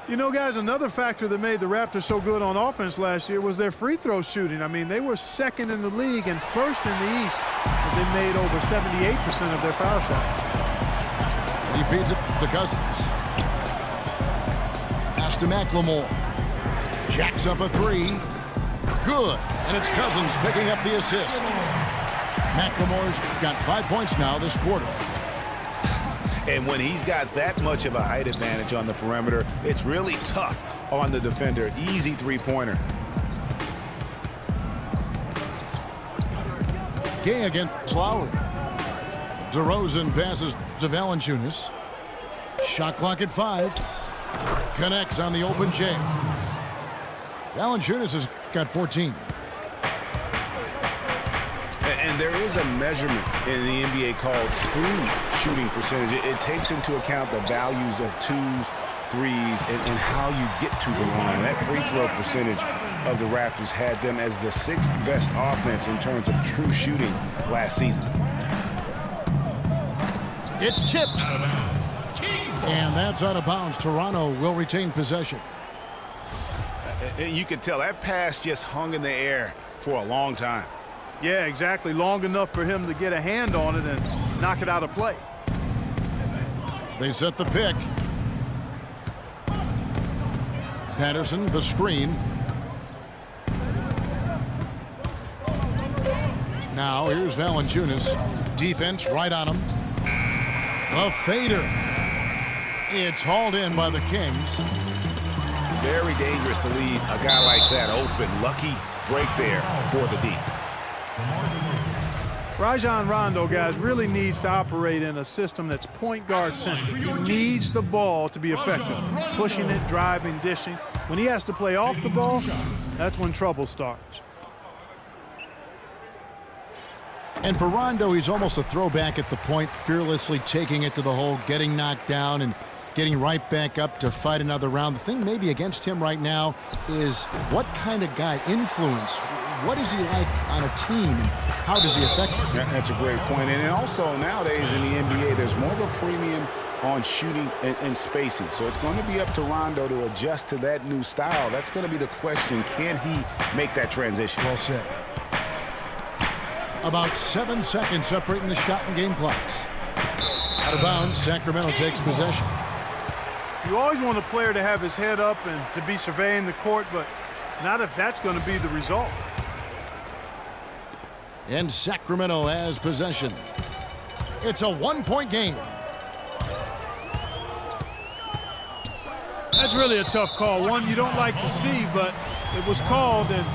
You know, guys, another factor that made the Raptors so good on offense last year was their free throw shooting. I mean, they were second in the league and first in the East, as they made over 78% of their foul shots. He feeds it to Cousins. Pass to McLemore. Jacks up a three. Good. And it's Cousins picking up the assist. McLemore's got 5 points now this quarter. And when he's got that much of a height advantage on the perimeter, it's really tough on the defender. Easy three-pointer. Gay against Lowry. DeRozan passes to Valanciunas. Shot clock at 5. Connects on the open J. Valanciunas has got 14. And there is a measurement in the NBA called true shooting percentage. It takes into account the values of twos, threes, and how you get to the line. That free throw percentage of the Raptors had them as the 6th best offense in terms of true shooting last season. It's tipped. And that's out of bounds. Toronto will retain possession. You can tell that pass just hung in the air for a long time. Yeah, exactly. Long enough for him to get a hand on it and knock it out of play. They set the pick. Patterson, the screen. Now here's Valanciunas. Defense right on him. A fader. It's hauled in by the Kings. Very dangerous to leave a guy like that open. Lucky break there for the D. Rajon Rondo, guys, really needs to operate in a system that's point guard centric. He needs the ball to be effective. Pushing it, driving, dishing. When he has to play off the ball, that's when trouble starts. And for Rondo, he's almost a throwback at the point, fearlessly taking it to the hole, getting knocked down, and getting right back up to fight another round. The thing maybe against him right now is what kind of guy, influence, what is he like on a team, and how does he affect it? That's a great point. And also nowadays in the NBA, there's more of a premium on shooting and spacing. So it's going to be up to Rondo to adjust to that new style. That's going to be the question. Can he make that transition? Well said. About 7 seconds separating the shot and game clocks. Out of bounds, Sacramento takes possession. You always want a player to have his head up and to be surveying the court, but not if that's going to be the result. And Sacramento has possession. It's a 1-point game. That's really a tough call. One you don't like to see, but it was called, and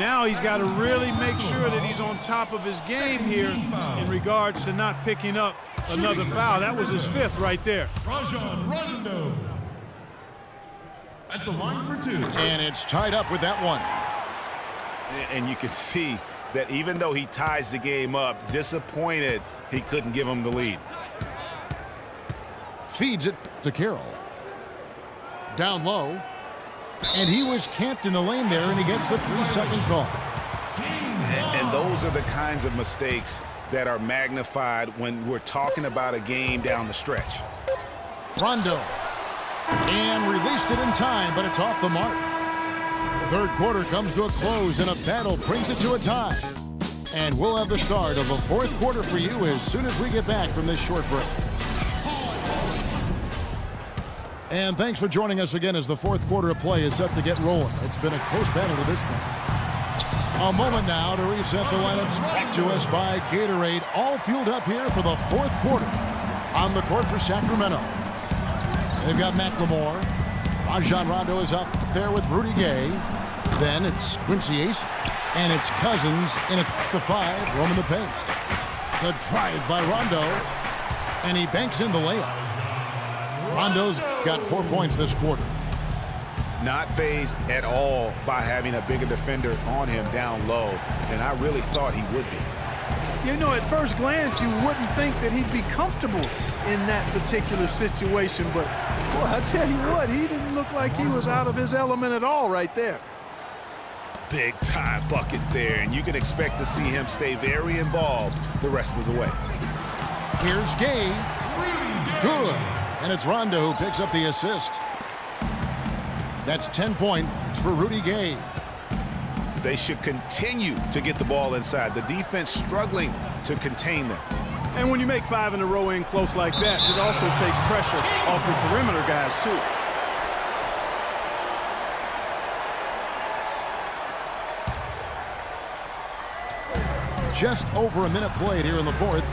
now he's got to really make sure that he's on top of his game here in regards to not picking up another foul. That was his 5th right there. Rajon Rondo at the line for 2. And it's tied up with that one. And you can see that even though he ties the game up, disappointed he couldn't give him the lead. Feeds it to Carroll. Down low. And he was camped in the lane there, and he gets the 3-second call. And those are the kinds of mistakes that are magnified when we're talking about a game down the stretch. Rondo. And released it in time, but it's off the mark. Third quarter comes to a close, and a battle brings it to a tie. And we'll have the start of the fourth quarter for you as soon as we get back from this short break. And thanks for joining us again as the fourth quarter of play is set to get rolling. It's been a close battle to this point. A moment now to reset the lineups back to us by Gatorade, all fueled up here for the fourth quarter. On the court for Sacramento, they've got McLemore. Rajon Rondo is out there with Rudy Gay. Then it's Quincy Ace, and it's Cousins in at the 5, roaming the paint. The drive by Rondo, and he banks in the layup. Rondo's got 4 points this quarter. Not fazed at all by having a bigger defender on him down low, and I really thought he would be. You know, at first glance, you wouldn't think that he'd be comfortable in that particular situation, but boy, I tell you what, he didn't look like he was out of his element at all right there. Big time bucket there, and you can expect to see him stay very involved the rest of the way. Here's Gay. Good. And it's Rondo who picks up the assist. That's 10 points for Rudy Gay. They should continue to get the ball inside. The defense struggling to contain them. And when you make 5 in a row in close like that, it also takes pressure off your perimeter guys, too. Just over a minute played here in the fourth.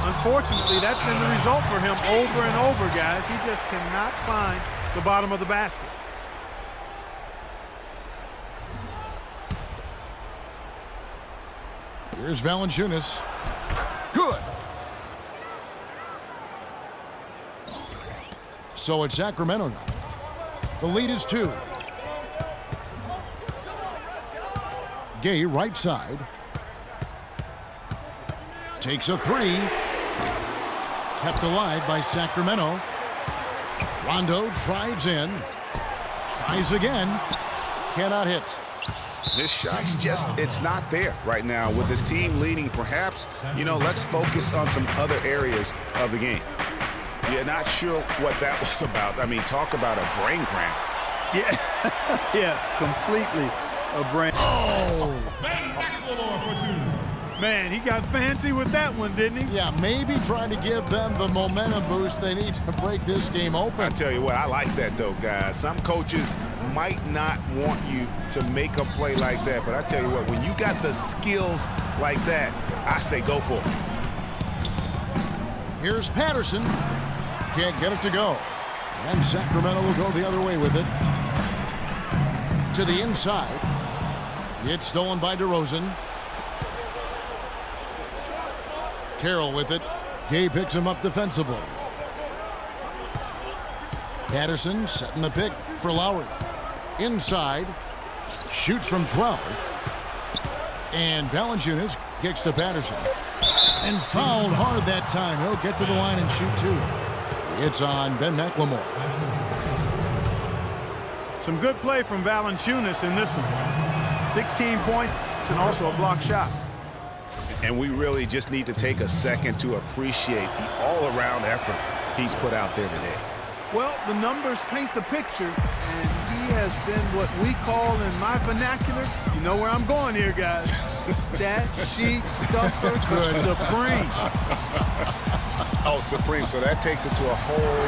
Unfortunately, that's been the result for him over and over, guys. He just cannot find the bottom of the basket. Here's Valanciunas. Good. So it's Sacramento now. The lead is 2. Gay right side. Takes a 3. Kept alive by Sacramento. Rondo drives in. Tries again. Cannot hit. This shot's just, it's not there right now. With this team leading, perhaps, let's focus on some other areas of the game. Yeah, not sure what that was about. I mean, talk about a brain cramp. Yeah, yeah, completely a brain. Oh! for 2. Man, he got fancy with that one, didn't he? Yeah, maybe trying to give them the momentum boost they need to break this game open. I tell you what, I like that, though, guys. Some coaches might not want you to make a play like that, but I tell you what, when you got the skills like that, I say go for it. Here's Patterson. Can't get it to go. And Sacramento will go the other way with it. To the inside. It's stolen by DeRozan. Carroll with it. Gay picks him up defensively. Patterson setting the pick for Lowry. Inside. Shoots from 12. And Valanciunas kicks to Patterson. And fouled hard that time. He'll get to the line and shoot 2. It's on Ben McLemore. Some good play from Valanciunas in this one. 16 points and also a block shot. And we really just need to take a second to appreciate the all-around effort he's put out there today. Well, the numbers paint the picture, and he has been what we call in my vernacular, you know where I'm going here, guys, stat sheet stuffer supreme. Oh, supreme. So that takes it to a whole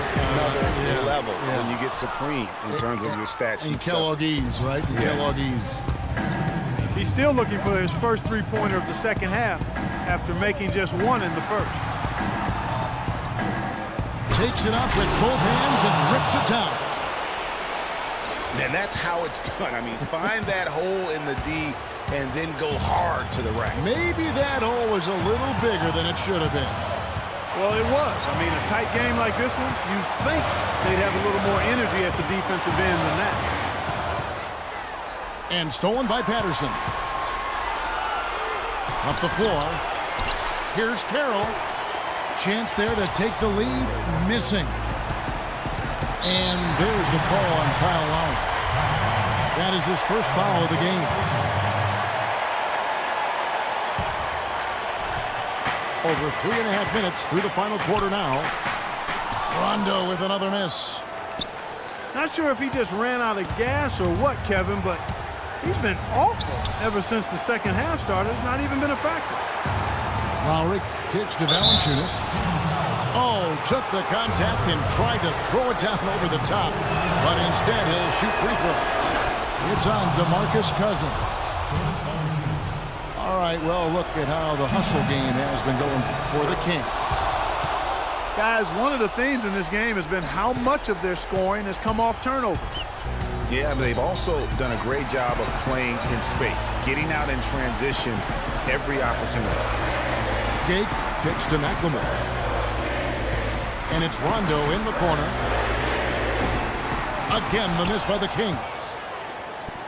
another level when you get supreme in terms of your stat sheet. And Kellogg's, right? Yes. Kellogg's. He's still looking for his first three-pointer of the second half after making just one in the first. Takes it up with both hands and rips it down. And that's how it's done. I mean, find that hole in the D and then go hard to the rack. Maybe that hole was a little bigger than it should have been. Well, it was. I mean, a tight game like this one, you'd think they'd have a little more energy at the defensive end than that. And stolen by Patterson. Up the floor. Here's Carroll. Chance there to take the lead. Missing. And there's the call on Kyle Lowry. That is his first foul of the game. Over 3.5 minutes through the final quarter now. Rondo with another miss. Not sure if he just ran out of gas or what, Kevin, but he's been awful ever since the second half started. Not even been a factor. Lowry kicks to Valanciunas. Oh, took the contact and tried to throw it down over the top. But instead, he'll shoot free throws. It's on DeMarcus Cousins. All right, well, look at how the hustle game has been going for the Kings. Guys, one of the themes in this game has been how much of their scoring has come off turnovers. Yeah, but they've also done a great job of playing in space, getting out in transition every opportunity. Gay kicks to McLemore. And it's Rondo in the corner. Again, the miss by the Kings.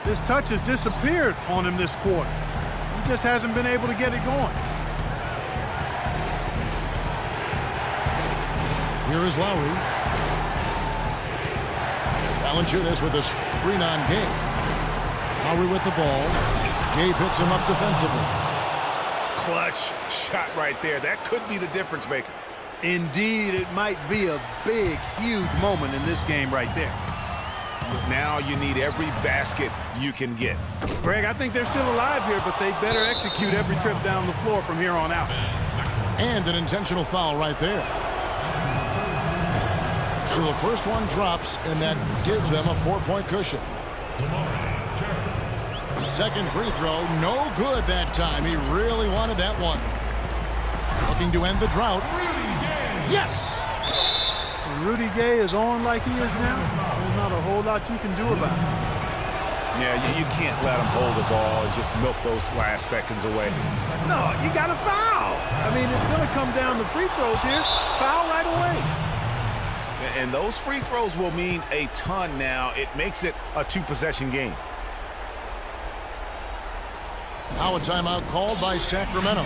This touch has disappeared on him this quarter. He just hasn't been able to get it going. Here is Lowry. Valanciunas with a screen on Gay. Lowry with the ball. Gay picks him up defensively. Clutch shot right there. That could be the difference maker. Indeed, it might be a big, huge moment in this game right there. Now you need every basket you can get. Greg, I think they're still alive here, but they better execute every trip down the floor from here on out. And an intentional foul right there. So the first one drops, and that gives them a 4-point cushion. Second free throw, no good that time. He really wanted that one. Looking to end the drought. Yes! When Rudy Gay is on like he is now, there's not a whole lot you can do about it. Yeah, you can't let him hold the ball and just milk those last seconds away. No, you got to foul. I mean, it's going to come down to free throws here. Foul right away. And those free throws will mean a ton now. It makes it a 2-possession game. Now a timeout called by Sacramento.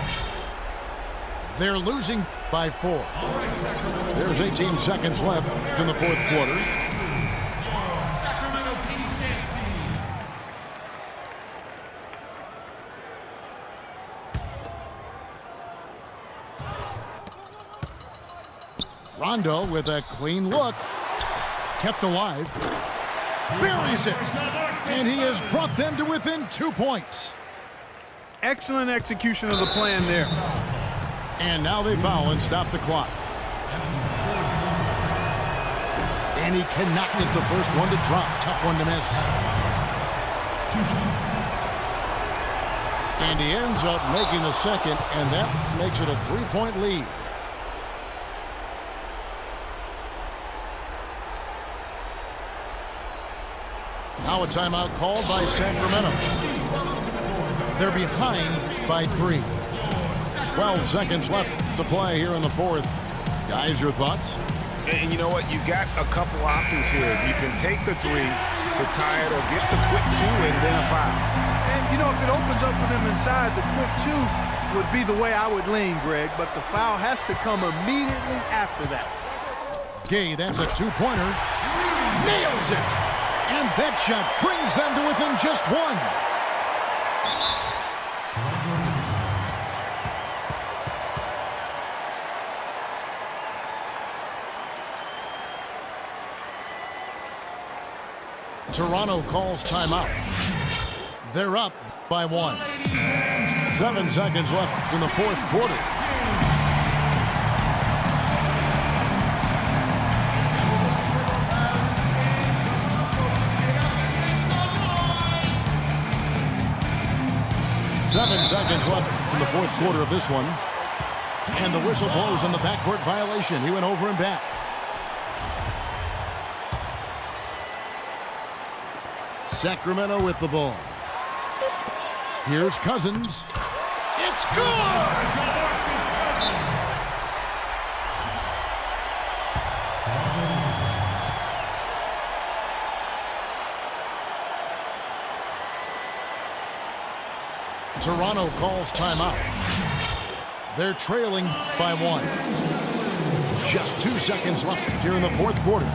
They're losing by 4. There's 18 seconds left in the fourth quarter. Rondo with a clean look. Kept alive. Buries it. And he has brought them to within 2 points. Excellent execution of the plan there. And now they foul and stop the clock. And he cannot get the first one to drop. Tough one to miss. And he ends up making the second, and that makes it a 3-point lead. Now a timeout called by Sacramento. They're behind by 3. 12 seconds left to play here in the fourth. Guys, your thoughts? And you know what? You got a couple options here. You can take the 3 to tie it or get the quick 2 and then a foul. And, you know, if it opens up for them inside, the quick 2 would be the way I would lean, Greg. But the foul has to come immediately after that. Gay, that's a 2-pointer. Nails it! And that shot brings them to within just 1. Toronto calls timeout. They're up by 1. 7 seconds left in the fourth quarter. Seven seconds left in the fourth quarter of this one. And the whistle blows on the backcourt violation. He went over and back. Sacramento with the ball. Here's Cousins. It's good! Toronto calls timeout. They're trailing by 1. Just 2 seconds left here in the fourth quarter.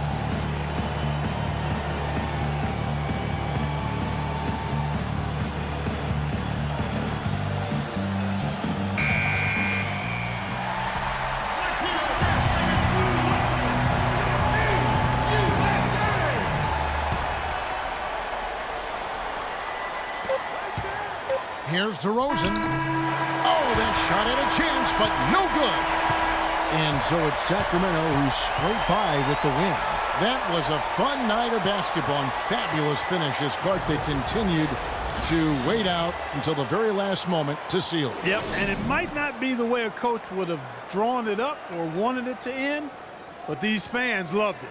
Here's DeRozan. Oh, that shot had a chance, but no good. And so it's Sacramento who scraped by with the win. That was a fun night of basketball and fabulous finish as Clark, they continued to wait out until the very last moment to seal it. Yep, and it might not be the way a coach would have drawn it up or wanted it to end, but these fans loved it.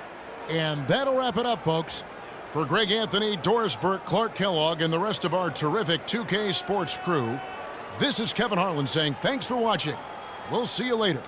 And that'll wrap it up, folks. For Greg Anthony, Doris Burke, Clark Kellogg, and the rest of our terrific 2K Sports crew, this is Kevin Harlan saying thanks for watching. We'll see you later.